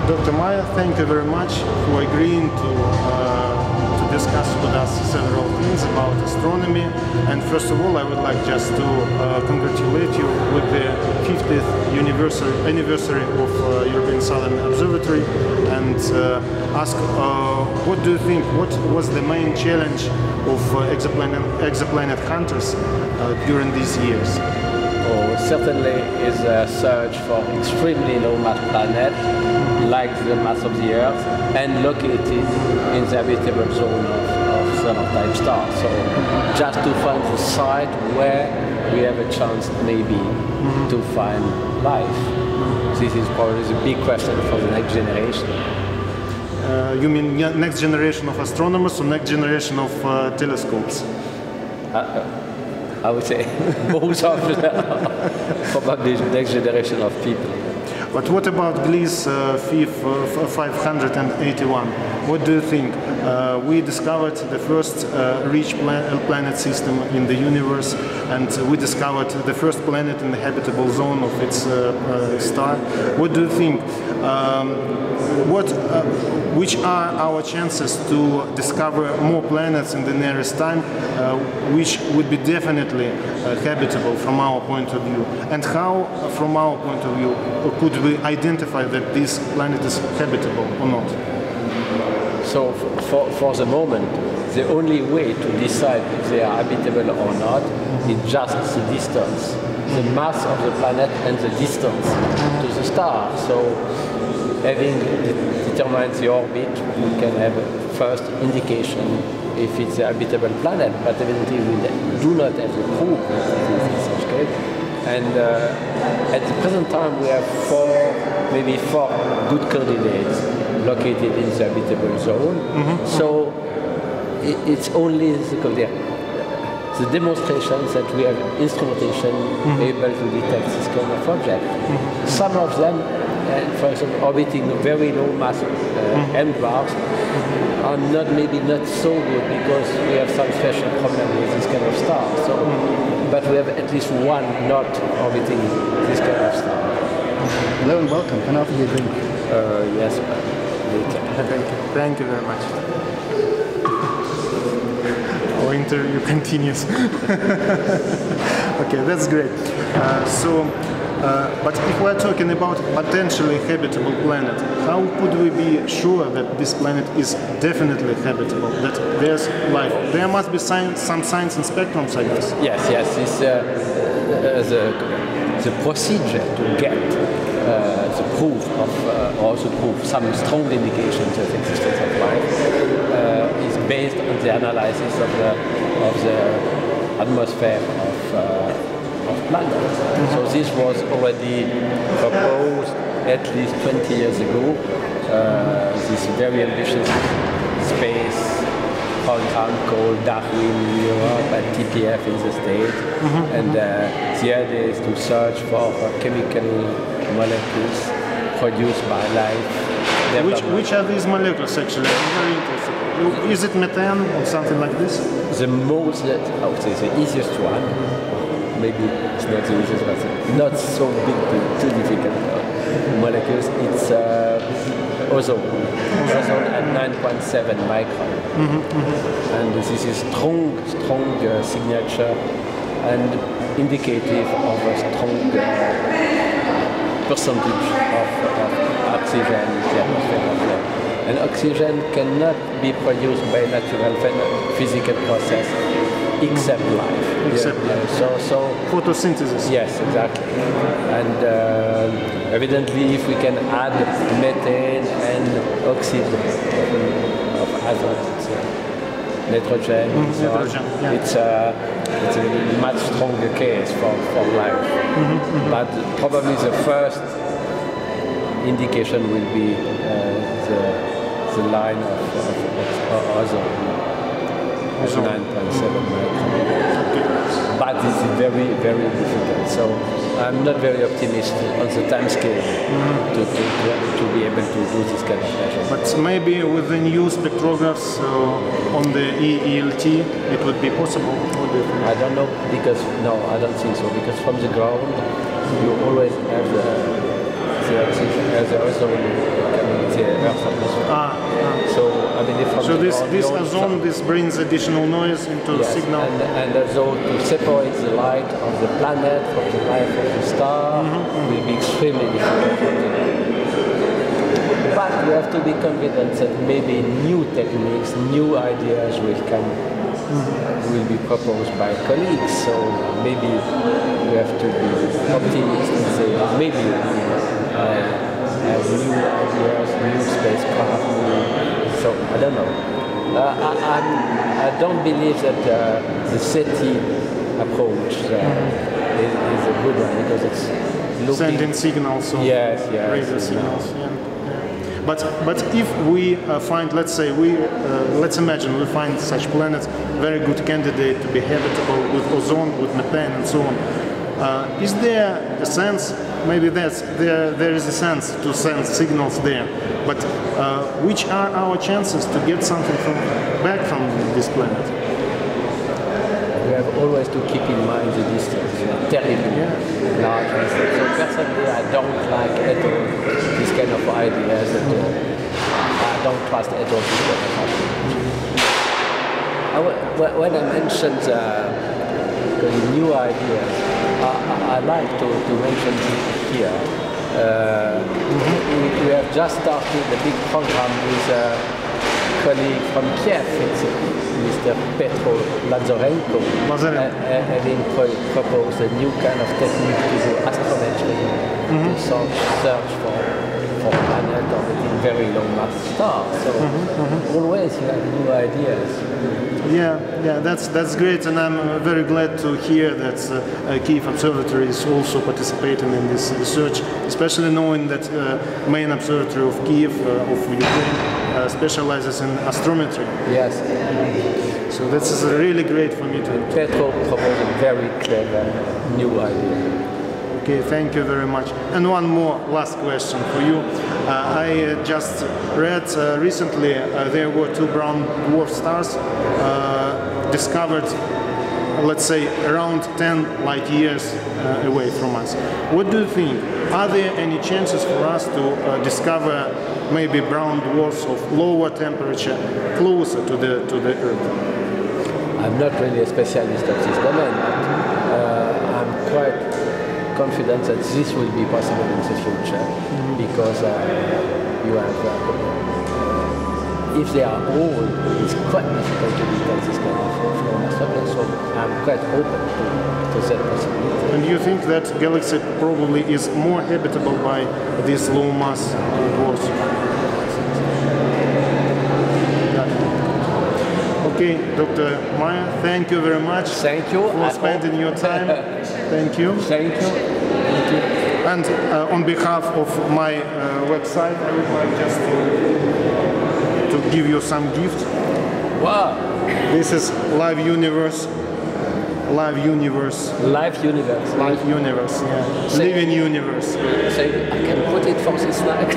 Dr. Mayor, thank you very much for agreeing to discuss with us several things about astronomy. And first of all, I would like just to congratulate you with the 50th anniversary of European Southern Observatory and ask what do you think, what was the main challenge of exoplanet hunters during these years? Oh, certainly is a search for extremely low mass planet, like the mass of the Earth, and located in the habitable zone of summer-type stars. So just to find the site where we have a chance maybe to find life. This is probably the big question for the next generation. You mean next generation of astronomers or next generation of telescopes? I would say both of them, probably the next generation of people. But what about Gliese 581? What do you think? We discovered the first rich planet system in the universe, and we discovered the first planet in the habitable zone of its star. What do you think? Which are our chances to discover more planets in the nearest time, which would be definitely habitable from our point of view? And how, from our point of view, could we identify that this planet is habitable or not? So for the moment, the only way to decide if they are habitable or not is just the distance, the mass of the planet and the distance to the star. So having determined the orbit, we can have a first indication if it's a habitable planet, but evidently we do not have the proof that it is such case. And at the present time we have maybe four good candidates located in the habitable zone. So it's only the demonstrations that we have instrumentation able to detect this kind of object. Some of them, for example, orbiting very low mass M dwarfs, are maybe not so good because we have some special problem with this kind of star. So, but we have at least one not orbiting this kind of star. Hello and welcome. Can I offer you a drink? Yes. Thank you very much. Our interview continues. Okay, that's great. But if we're talking about potentially habitable planet, how could we be sure that this planet is definitely habitable, that there's life? There must be some signs and spectrums, I guess. Yes. The procedure to get the proof of, also proof some strong indications of existence of life is based on the analysis of the atmosphere of planets. So this was already proposed at least 20 years ago. This very ambitious space program called Darwin in Europe and TPF in the States. And the idea is to search for chemical molecules produced by life. Which are these molecules actually? I'm very interested. Is it methane or something like this? The most, I would say, the easiest one. Maybe it's not the easiest, but not so big, too difficult molecules. It's ozone at 9.7 micron. And this is strong signature and indicative of a strong percentage of oxygen in the atmosphere of Earth. And oxygen cannot be produced by natural physical process except life. Except life. So photosynthesis. Yes, exactly. And evidently, if we can add methane and oxide of azote, nitrogen, it's a much stronger case for life. But probably the first indication will be the line of ozone. 9.7 micron. But it's very, very difficult. So I'm not very optimistic on the time scale to be able to do this kind of measure. But maybe with the new spectrographs on the EELT, it would be possible? I don't know, because, no, I don't think so. Because from the ground, you always have the the ozone coming the Earth atmosphere. So I mean, so this ozone, this brings additional noise into the signal. And also to separate the light of the planet from the light of the star will be extremely difficult. But we have to be confident that maybe new techniques, new ideas will come, will be proposed by colleagues. So maybe we have to be optimistic and say maybe have new ideas, new spacecraft, so I don't know. I don't believe that the SETI approach is a good one because it's looking... Sending signals. Yes, radio signals. Yeah. But if we find, let's say, let's imagine we find such planets, very good candidate to be habitable with ozone, with methane, and so on. Is there a sense? Maybe there is a sense to send signals there. But which are our chances to get something back from this planet? We have always to keep in mind the distance, terribly large distance. So personally, I don't like at all this kind of ideas. I don't trust at all this kind of ideas. When I mentioned the new ideas, I like to mention here. We have just started a big program with a colleague from Kiev, Mr. Petro Lazarenko, having proposed a new kind of technique to do astrometry, to search for planets orbiting very long-mass stars. So always you have new ideas. Yeah, that's great, and I'm very glad to hear that Kyiv Observatory is also participating in this research, especially knowing that main observatory of Kyiv, of Ukraine, specializes in astrometry. Yes. So this is really great for me to... Petro proposed a very clever new idea. Okay, thank you very much. And one more last question for you. I just read recently there were two brown dwarf stars discovered, let's say, around 10 light years away from us. What do you think? Are there any chances for us to discover maybe brown dwarfs of lower temperature closer to the Earth? I'm not really a specialist of this domain, but I'm quite confident that this will be possible in the future, because you have, if they are old, it's quite difficult to detect this kind of low-mass objects, so I'm quite open to that possibility. And you think that galaxy probably is more habitable by these low-mass dwarfs? Okay, Dr. Mayor, thank you very much. Thank you for spending your time. Thank you. Thank you. Thank you. And on behalf of my website, I would like just to give you some gift. Wow! This is Live Universe. Live Universe. Live Universe. Live Universe, yeah. Living Universe. So I can put it for this slide.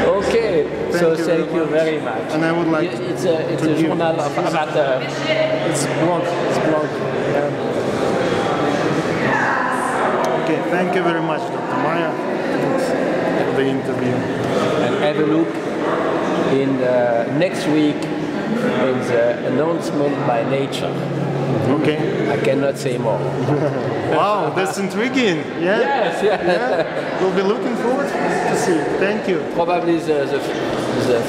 Okay, thank you very much. And I would like it's a journal of amateur. It's blog. Yeah. Okay, thank you very much, Dr. Mayor. Thanks for the interview. And have a look in next week in the announcement by Nature. Okay. I cannot say more. Wow, that's intriguing. Yeah. Yes, yeah. We'll be looking forward to see. Thank you. Probably the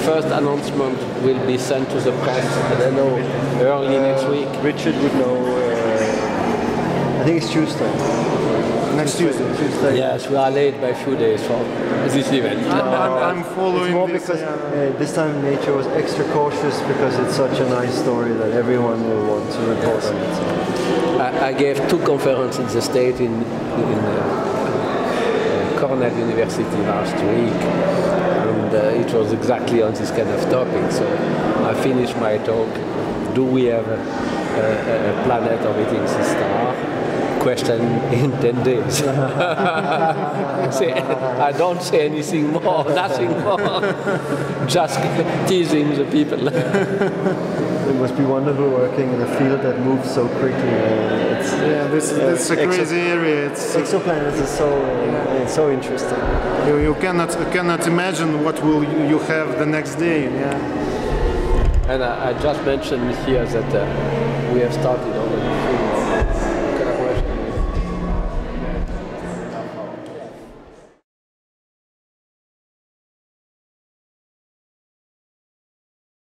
first announcement will be sent to the press, I don't know, early next week. Richard would know, I think it's Tuesday. Next Tuesday. Yes, we are late by a few days for this event. I'm following it's more this. Because this time Nature was extra cautious because it's such a nice story that everyone will want to report on it. So. I gave 2 conferences in the state in Cornell University last week, and it was exactly on this kind of topic. So I finished my talk. Do we have a planet orbiting this star? question in 10 days. I don't say anything more, nothing more. Just teasing the people. It must be wonderful working in a field that moves so quickly. It's a crazy area. Exoplanets is it's so interesting. You cannot imagine what will you have the next day. Yeah. And I just mentioned here that we have started